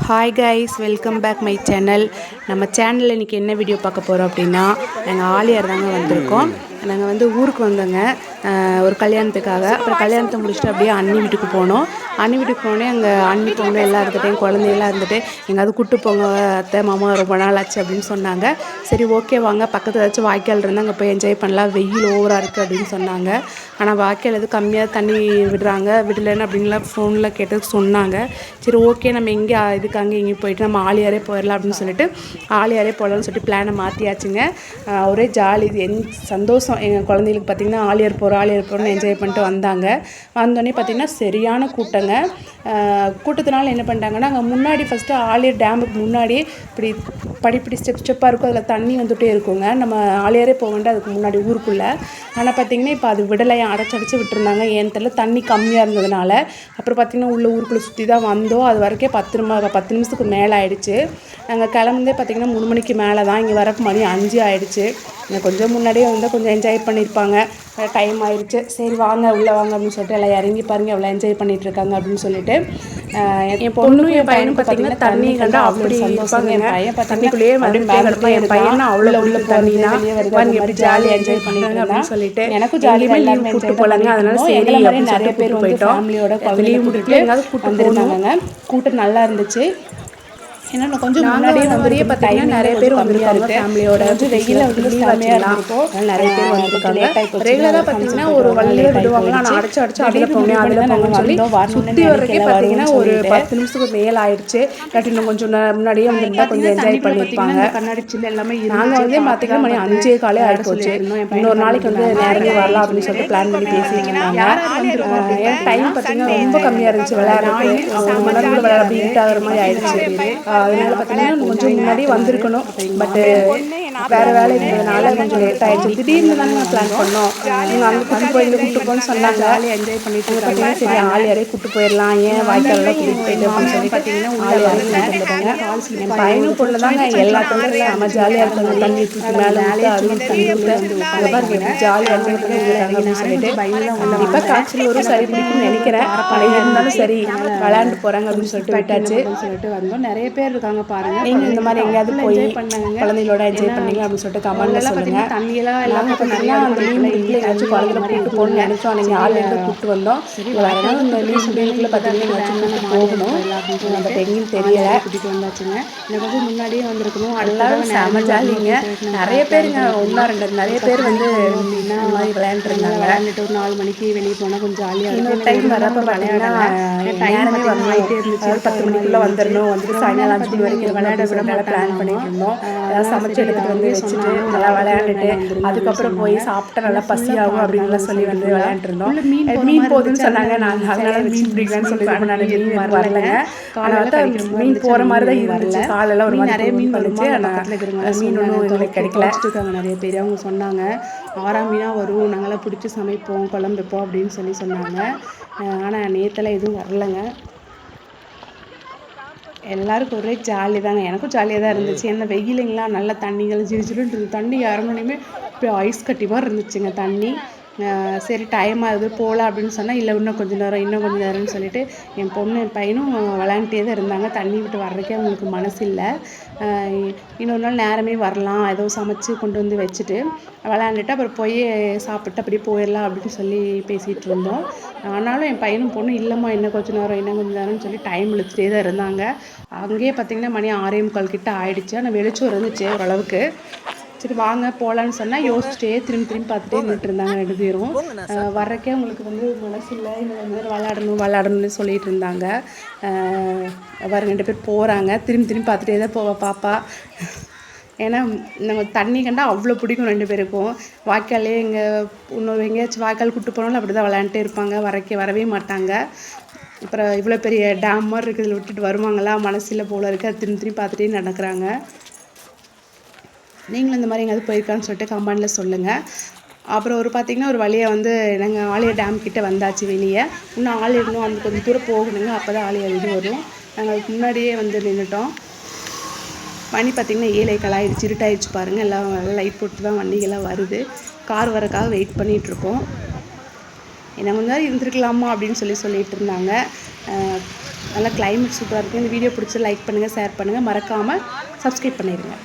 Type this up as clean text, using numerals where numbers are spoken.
Hi guys, welcome back my channel. நம்ம சேனலில் இன்றைக்கி என்ன வீடியோ பார்க்க போகிறோம் அப்படின்னா, நாங்கள் ஆலியார் தாங்க வந்திருக்கோம். நாங்கள் வந்து ஊருக்கு வந்தோங்க ஒரு கல்யாணத்துக்காக. அப்புறம் கல்யாணத்தை முடிச்சுட்டு அப்படியே அண்ணி வீட்டுக்கு போனோம். அண்ணி வீட்டுக்கு போனே அங்கே அண்ணி பொண்ணு எல்லாம் இருந்துகிட்டேன், குழந்தையெல்லாம் இருந்துட்டு எங்கேயாவது கூட்டு போங்க அத்தை மாமா, ரொம்ப நாள் ஆச்சு அப்படின்னு சொன்னாங்க. சரி ஓகே வாங்க, பக்கத்தில் ஏதாச்சும் வாய்க்கால் இருந்தால் அங்கே போய் என்ஜாய் பண்ணலாம், வெயில் ஓவராக இருக்குது அப்படின்னு சொன்னாங்க. ஆனால் வாய்க்கால் எதுவும் கம்மியாக தண்ணி விடுறாங்க, விடலைன்னு அப்படின்லாம் ஃபோனில் கேட்டதுக்கு சொன்னாங்க. சரி ஓகே, நம்ம எங்கே இதுக்கு அங்கே இங்கேயும் போயிட்டு நம்ம ஆலியாரே போயிடலாம் அப்படின்னு சொல்லிட்டு ஆலியாரே போகலான்னு சொல்லிட்டு பிளானை மாற்றியாச்சுங்க. ஒரே ஜாலி, சந்தோஷம். எங்கள் குழந்தைகளுக்கு பார்த்திங்கன்னா ஆலியார் போகிறோன்னு என்ஜாய் பண்ணிட்டு வந்தாங்க. வந்தோடனே பார்த்திங்கன்னா சரியான கூட்டங்க. கூட்டத்தினால என்ன பண்ணிட்டாங்கன்னா, அங்கே முன்னாடி ஃபஸ்ட்டு ஆலியார் டேமுக்கு முன்னாடியே இப்படி படிப்படி ஸ்டெப்பாக இருக்கும், அதில் தண்ணி வந்துகிட்டே இருக்குங்க. நம்ம ஆலியாரே போக வேண்டாம் அதுக்கு முன்னாடி ஊருக்குள்ளே. ஆனால் பார்த்திங்கன்னா இப்போ அது விடலையை அடைச்சி விட்டுருந்தாங்க. ஏன்னு தெரியல, தண்ணி கம்மியாக இருந்ததுனால. அப்புறம் பார்த்திங்கன்னா உள்ள ஊருக்குள்ளே சுற்றி தான் வந்தோம். அது வரைக்கும் 10 நிமிஷத்துக்கு மேலே ஆகிடுச்சு. நாங்கள் கிளம்புதே பார்த்திங்கன்னா 3 மணிக்கு மேலே தான். இங்கே வரக்கு மணி 5 ஆகிடுச்சு. கொஞ்சம் முன்னாடியே வந்து கொஞ்சம் என்ஜாய் பண்ணியிருப்பாங்க. டைம் ஆயிடுச்சு. சரி வாங்க உள்ளே வாங்க அப்படின்னு சொல்லிட்டு எல்லாம் இறங்கி பாருங்கள் எவ்வளோ என்ஜாய் பண்ணிகிட்ருக்காங்க அப்படின்னு சொல்லிட்டு. என் பொண்ணும் என் பையனும் பார்த்திங்கன்னா தண்ணி கண்டா அப்படி சந்தோஷம். என் பையன் தண்ணிக்குள்ளேயே மறுபடியும் என் பையனா அவ்வளோ உள்ள தண்ணினா எப்படி ஜாலியாக என்ஜாய் பண்ணிட்டாங்க அப்படின்னு சொல்லிட்டு எனக்கும் ஜாலியாக எல்லாருமே கூப்பிட்டு போகலாங்க. அதனால சரி நிறைய பேர் போயிட்டோம். ஃபேமிலியோட குழந்தைய கூட்டிகிட்டு எங்காவது கூப்பிட்டு வந்துருந்தாங்க. கூட்டம் நல்லா இருந்துச்சு. ஏன்னா கொஞ்சம் முன்னாடியே வந்து பார்த்தீங்கன்னா நிறைய பேர் வந்துருக்காங்க ஃபேமிலியோட. வெயில வந்து செம்மையாக இருக்கும், நிறைய பேர் வந்துருக்காங்க. ரெகுலராக பார்த்தீங்கன்னா ஒரு வழியில் விடுவாங்களா, ஆனால் அடைச்சு அதில் போனேன் அதில் போங்கன்னு சொல்லி சுற்றி வரைக்கும் பார்த்தீங்கன்னா ஒரு 10 நிமிஷத்துக்கு மேலே ஆயிடுச்சு. இல்லாட்டி இன்னும் கொஞ்சம் முன்னாடியே வந்துருந்தா கொஞ்சம் என்ஜாய் பண்ணியிருப்பாங்க. கண்ணாடி சின்ன எல்லாமே நாங்கள் வந்து பார்த்தீங்கன்னா மணி 5:15 ஆகிடுச்சு. இன்னொரு நாளைக்கு வந்து நேரமே வரலாம் அப்படின்னு சொல்லிட்டு பிளான் பண்ணி பேசிட்டு இருந்தாங்க. ஏன் டைம் பார்த்தீங்கன்னா ரொம்ப கம்மியாக இருந்துச்சு விளையாடுறதுக்கு. மணல் விளையாட பீட் ஆகிற மாதிரி ஆயிடுச்சு. அதனால பார்த்தீங்கன்னா கொஞ்சம் முன்னாடி வந்திருக்கணும். பட்டு வேறு வேலை இருந்ததுனால கொஞ்சம் லேட் ஆகிடுச்சு. திடீர்னு தானே பிளான் பண்ணோம். நீங்கள் அங்கே கூட்டு போய் இங்கே கூட்டு போகணும்னு சொன்னாங்க. என்ஜாய் பண்ணிட்டு பார்த்தீங்கன்னா சரி ஆலியாரே கூட்டு போயிடலாம், ஏன் வாய்க்காலெல்லாம் கூட்டிகிட்டு போயிட்டு அப்படின்னு சொல்லி பார்த்தீங்கன்னா ஆலியாரே கூட்டிட்டு போங்க. என் பையனும் பொண்ணு தாங்க எல்லாத்துக்கும் நம்ம ஜாலியாக இருக்காங்க. தண்ணி தூக்கி மேலே அதுவும் தண்ணி அங்கே பாருங்க ஜாலியாக என்ஜாய் பண்ணிட்டு அப்படின்னு சொல்லிட்டு கண்டிப்பாக காய்ச்சல் ஒரு சரி பிடிக்கும்னு நினைக்கிறேன். ஆனால் இருந்தாலும் சரி விளையாண்டு போகிறாங்க அப்படின்னு சொல்லிட்டு விட்டாச்சு. சொல்லிட்டு வந்தோம். நிறைய பேர் இருக்காங்க பாருங்க. நீங்கள் இந்த மாதிரி எங்கேயாவது போய் குழந்தைகளோட என்ஜாய் பண்ணீங்க அப்படின்னு சொல்லிட்டு கமெண்ட்ல சொல்லுங்க. தண்ணியெல்லாம் எல்லாமே பார்த்தீங்கன்னா அந்த லீவ் ஏதாச்சும் குழந்தைகளை கூப்பிட்டு போகணும்னு நினைச்சோம். நீங்கள் ஆல்ரெடி கூப்பிட்டு வந்தோம். வேறு இந்த லீவ் வீட்டில் பார்த்தீங்கன்னா எங்கேயாச்சும் போகணும், பட் எங்கேயும் தெரியலை. கூட்டிகிட்டு வந்தாச்சுங்க. எனக்கு வந்து முன்னாடியே வந்திருக்கணும். எல்லாரும் செம ஜாலிங்க. நிறைய பேருங்க நிறைய பேர் வந்து இந்த மாதிரி விளையாண்டுருந்தாங்க. விளையாண்டுட்டு ஒரு 4 மணிக்கு வெளியே போனால் கொஞ்சம் ஜாலியாக இன்னொரு டைம் வரப்போ பார்த்தீங்கன்னா டைமே வரமாயிட்டே இருந்துச்சு. 10 மணிக்குள்ளே வந்துடணும், வந்துட்டு சாயங்காலம் 5 மணி வரைக்கும் விளையாட விட நல்லா பிளான் பண்ணிட்டு இருந்தோம். ஏதாவது சமைச்சு எடுத்துகிட்டு வந்து வச்சுட்டு நல்லா விளையாண்டுட்டு அதுக்கப்புறம் போய் சாப்பிட்டா நல்லா பசியாகும் அப்படின்லாம் சொல்லி வந்து விளையாண்டுருந்தோம். மீன் போகுதுன்னு சொன்னாங்க. நாங்கள் அதனால மீன் பிடிக்கலான்னு சொல்லி மீன் வரலைங்க. ஆனால் மீன் போகிற மாதிரி தான் இருந்துச்சு. காலெல்லாம் ஒரு நிறைய மீன் வந்துச்சு. ஆனால் மீன் ஒன்றும் எங்களுக்கு கிடைக்கல. நிறைய பேர் அவங்க சொன்னாங்க 6ஆம் மீனாக வரும், நாங்களாம் பிடிச்சி சமைப்போம், குழம்பு வைப்போம் அப்படின்னு சொன்னாங்க. ஆனால் நேற்றெல்லாம் எதுவும் வரலைங்க. எல்லாருக்கும் ஒரே ஜாலி தாங்க. எனக்கும் ஜாலியாக தான் இருந்துச்சு. ஏன்னா வெயிலுங்களா நல்லா தண்ணிகள் ஜிலுன்னு இருந்தது. தண்ணி இறங்கணுமே இப்போ ஐஸ் கட்டி மாதிரி இருந்துச்சுங்க தண்ணி. சரி டைம் ஆகுது போகலாம் அப்படின்னு சொன்னால் இல்லை இன்னும் கொஞ்சம் நேரம்னு சொல்லிட்டு என் பொண்ணு என் பையனும் விளையாண்டுட்டே தான் இருந்தாங்க. தண்ணி விட்டு வர்றதுக்கே அவங்களுக்கு மனசு இல்லை. இன்னொரு நாள் நேரமே வரலாம், ஏதோ சமைச்சு கொண்டு வந்து வச்சுட்டு விளையாண்டுட்டு அப்புறம் போய் சாப்பிட்டு அப்படியே போயிடலாம் அப்படின்னு சொல்லி பேசிகிட்டு இருந்தோம். ஆனாலும் என் பையனும் பொண்ணும் இல்லைம்மா இன்னும் கொஞ்சம் நேரம்னு சொல்லி டைம் இழுத்துட்டே தான் இருந்தாங்க. அங்கேயே பார்த்திங்கன்னா மணி 6:45 கிட்ட ஆயிடுச்சு. ஆனால் வெளிச்சம் இருந்துச்சு ஓரளவுக்கு. சரி வாங்க போகலான்னு சொன்னால் யோசிச்சுட்டே திரும்பி பார்த்துட்டே நின்றுட்டு இருந்தாங்க 2 பேரும். வர்றக்கே அவங்களுக்கு வந்து மனசு இல்லை, இன்னும் நேரம் விளையாடணும்னு சொல்லிகிட்டு இருந்தாங்க. வர 2 பேர் போகிறாங்க. திரும்பி பார்த்துட்டே தான் போவா பாப்பா. ஏன்னா நம்ம தண்ணி கண்டா அவ்வளோ பிடிக்கும் 2 பேருக்கும். வாய்க்காலே இன்னொரு எங்கேயாச்சும் வாய்க்கால் கூப்பிட்டு போனாலும் அப்படி தான் விளையாண்டுட்டே இருப்பாங்க. வரவே மாட்டாங்க. அப்புறம் இவ்வளோ பெரிய டேம் மாதிரி இருக்கிறதுல விட்டுட்டு வருவாங்களா, மனசில் போல இருக்குது. அது திரும்பி பார்த்துட்டே நடக்கிறாங்க. நீங்களும் இந்த மாதிரி எங்கேயாவது போயிருக்கான்னு சொல்லிட்டு கமெண்டில் சொல்லுங்கள். அப்புறம் பார்த்திங்கன்னா ஒரு வழியாக வந்து நாங்கள் ஆலியார் டேம் கிட்டே வந்தாச்சு. வெளியே இன்னும் ஆலியார் அந்த கொஞ்சம் தூரம் போகணுங்க, அப்போ தான் ஆலியார் இது வரும். நாங்கள் அதுக்கு முன்னாடியே வந்து நின்றுட்டோம். மணி பார்த்திங்கன்னா 7 ஆயிடுச்சு, இருட்டாயிடுச்சு பாருங்கள். எல்லாம் லைட் போட்டு தான் வண்டிகள்லாம் வருது. கார் வரக்காக வெயிட் பண்ணிகிட்ருக்கோம். என்ன கொஞ்சம் இருந்திருக்கலாமா அப்படின்னு சொல்லிட்டு இருந்தாங்க. நல்லா கிளைமேட் சூப்பராக இருக்குது. இந்த வீடியோ பிடிச்சி லைக் பண்ணுங்கள், ஷேர் பண்ணுங்கள், மறக்காமல் சப்ஸ்கிரைப் பண்ணிடுங்க.